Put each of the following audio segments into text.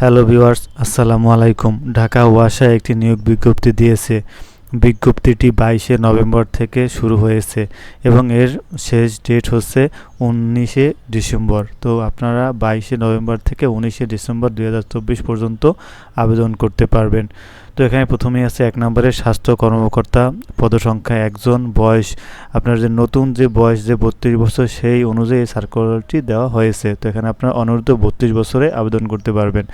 Hello viewers, আসসালামু আলাইকুম। ঢাকা ওয়াসা একটি নিয়োগ বিজ্ঞপ্তি দিয়েছে। বিজ্ঞপ্তিটি 22শে নভেম্বর থেকে শুরু হয়েছে এবং এর শেষ ডেট হচ্ছে 19শে ডিসেম্বর। তো আপনারা 22শে নভেম্বর থেকে 19শে ডিসেম্বর 2024 পর্যন্ত আবেদন করতে পারবেন। তো এখানে প্রথমেই আছে 1 নম্বরে স্বাস্থ্য কর্মকর্তা, পদসংখ্যা 1 জন, বয়স আপনার যে নতুন যে বয়স যে 32 বছর সেই অনুযায়ী সার্কুলারটি দেওয়া হয়েছে। তো এখানে আপনার অনূর্ধ্ব 32 বছরে আবেদন করতে পারবেন।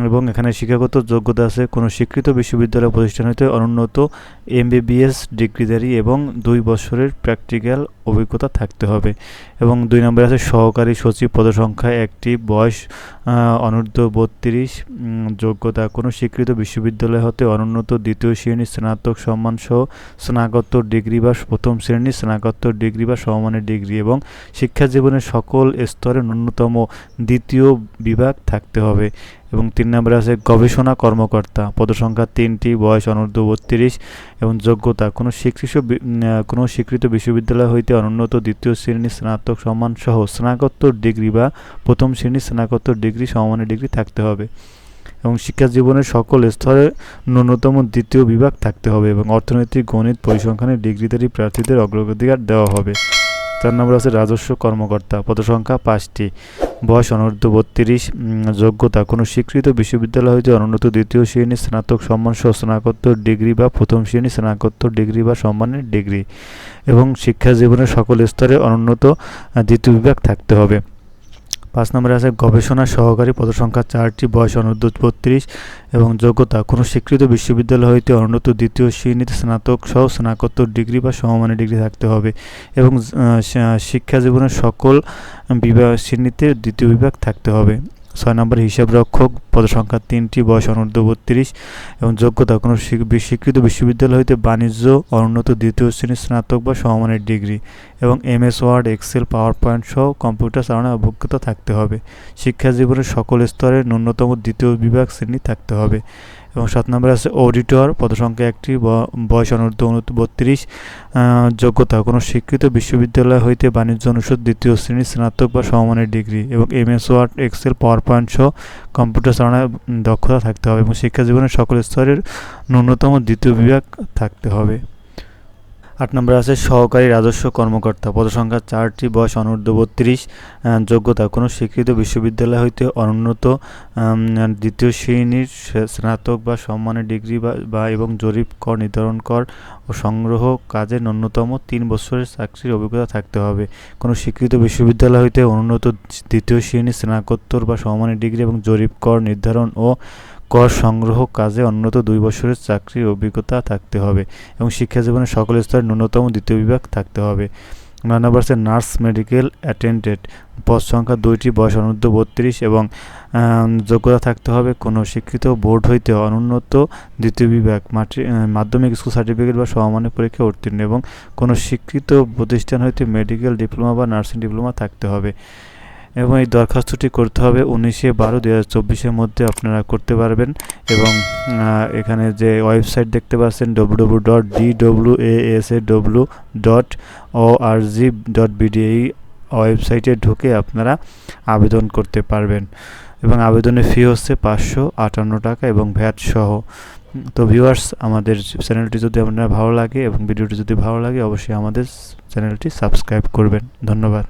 এবং এখানে শিক্ষাগত যোগ্যতা আছে কোনো স্বীকৃত বিশ্ববিদ্যালয় প্রতিষ্ঠান হতে অনুন্নত MBBS ডিগ্রিধারী এবং 2 বছরের প্র্যাকটিক্যাল অভিজ্ঞতা থাকতে হবে। এবং 2 নম্বরে আছে সহকারী সচিব, পদসংখ্যা 1টি, বয়স অনূর্ধ্ব 32, যোগ্যতা কোনো স্বীকৃত বিশ্ববিদ্যালয় হতে অনুন্নত 2য় শ্রেণীর স্নাতক সম্মানসহ স্নাতকোত্তর ডিগ্রি বা প্রথম শ্রেণীর স্নাতকোত্তর ডিগ্রি বা সমমানের ডিগ্রি এবং শিক্ষা জীবনের সকল স্তরে ন্যূনতম 2য় বিভাগ থাকতে হবে। এবং 3 নম্বরে আছে গবেষণা কর্মকর্তা, পদসংখ্যা 3টি, বয়স অনূর্ধ্ব 32 এবং যোগ্যতা কোনো স্বীকৃত বিশ্ববিদ্যালয় হইতে অনুন্নত 2য় শ্রেণীর স্নাতক সম্মানসহ স্নাতকোত্তর ডিগ্রি বা প্রথম শ্রেণীর স্নাতকোত্তর ডিগ্রি সমমানের ডিগ্রি থাকতে হবে এবং শিক্ষা জীবনের সকল স্তরে ন্যূনতম 2য় বিভাগ থাকতে হবে এবং অর্থনৈতিক, গণিত, পরিসংখ্যানের ডিগ্রিধারী প্রার্থীদের অগ্রাধিকার দেওয়া হবে। 4 নম্বর আছে রাজস্ব কর্মকর্তা, পদসংখ্যা 5টি, বয়স অনূর্ধ্ব 32, যোগ্যতা কোনো স্বীকৃত বিশ্ববিদ্যালয় হইতে অনুন্নত 2য় শ্রেণীর স্নাতক সম্মানসহ স্নাতকোত্তর ডিগ্রি বা প্রথম শ্রেণীর স্নাতকোত্তর ডিগ্রি বা সম্মানের ডিগ্রি এবং শিক্ষা জীবনের সকল স্তরে অনুন্নত 2য় বিভাগ থাকতে হবে। 5 নম্বরে আছে গবেষণা সহকারী, পদসংখ্যা 4টি, বয়স অনূর্ধ্ব 32 এবং যোগ্যতা কোনো স্বীকৃত বিশ্ববিদ্যালয় হইতে অনুন্নত 2য় শ্রেণীতে স্নাতক সহ স্নাতকোত্তর ডিগ্রি বা সমমানের ডিগ্রি থাকতে হবে এবং শিক্ষা জীবনের সকল শ্রেণীতে 2য় বিভাগ থাকতে হবে। 6 নম্বর হিসাবরক্ষক, পদসংখ্যা 3টি, বয়স অনূর্ধ্ব 32 এবং যোগ্যতা কোনো স্বীকৃত বিশ্ববিদ্যালয় হইতে বাণিজ্য অনুন্নত 2য় শ্রেণীর স্নাতক বা সমমানের ডিগ্রি এবং MS Word, Excel, PowerPoint সহ কম্পিউটার চালানোর অভিজ্ঞতা থাকতে হবে। শিক্ষা জীবনের সকল স্তরে ন্যূনতম 2য় বিভাগ শ্রেণী থাকতে হবে। এবং 7 নম্বরে আছে অডিটর, পদসংখ্যা 1টি, বয়স অনূর্ধ্ব 32, যোগ্যতা কোনো স্বীকৃত বিশ্ববিদ্যালয় হইতে বাণিজ্য অনুষদ 2য় শ্রেণীর স্নাতক বা সমমানের ডিগ্রি এবং MS Word, Excel, PowerPoint সহ কম্পিউটার চালানোর দক্ষতা থাকতে হবে এবং শিক্ষা জীবনের সকল স্তরের ন্যূনতম 2য় বিভাগ থাকতে হবে। 8 নম্বরে আছে সহকারী রাজস্ব কর্মকর্তা, পদসংখ্যা 4টি, বয়স অনূর্ধ্ব 32, যোগ্যতা কোনো স্বীকৃত বিশ্ববিদ্যালয় হইতে অনুন্নত 2য় শ্রেণীর স্নাতক বা সম্মানের ডিগ্রি বা এবং জরিপ কর, নির্ধারণ কর ও সংগ্রহ কাজে ন্যূনতম 3 বছরের চাকরির অভিজ্ঞতা থাকতে হবে। কোনো স্বীকৃত বিশ্ববিদ্যালয় হইতে অনুন্নত 2য় শ্রেণীর স্নাতকোত্তর বা সমমানের ডিগ্রি এবং জরিপ কর, নির্ধারণ ও কর সংগ্রহ কাজে অন্তত 2 বছরের চাকরির অভিজ্ঞতা থাকতে হবে এবং শিক্ষা জীবনের সকল স্তরে ন্যূনতম 2য় বিভাগ থাকতে হবে। 9 নম্বর আছে নার্স মেডিকেল অ্যাটেন্ডেন্ট, পদ সংখ্যা 2টি, বয়স অনূর্ধ্ব 32 এবং যোগ্যতা থাকতে হবে কোনো স্বীকৃত বোর্ড হইতে অনুন্নত 2য় বিভাগ মাধ্যমিক স্কুল সার্টিফিকেট বা সমমানের পরীক্ষা উত্তীর্ণ এবং কোনো স্বীকৃত প্রতিষ্ঠান হইতে মেডিকেল ডিপ্লোমা বা নার্সিং ডিপ্লোমা থাকতে হবে এবং এই দরখাস্তটি করতে হবে 19/12/2024 মধ্যে আপনারা করতে পারবেন। এবং এখানে যে ওয়েবসাইট দেখতে পাচ্ছেন www.dwasaw.org.bd, এই ওয়েবসাইটে ঢুকে আপনারা আবেদন করতে পারবেন এবং আবেদনের ফি হচ্ছে 558 টাকা এবং ভ্যাট সহ। তো ভিউয়ার্স, আমাদের চ্যানেলটি যদি আপনার ভালো লাগে এবং ভিডিওটি যদি ভালো লাগে অবশ্যই আমাদের চ্যানেলটি সাবস্ক্রাইব করবেন। ধন্যবাদ।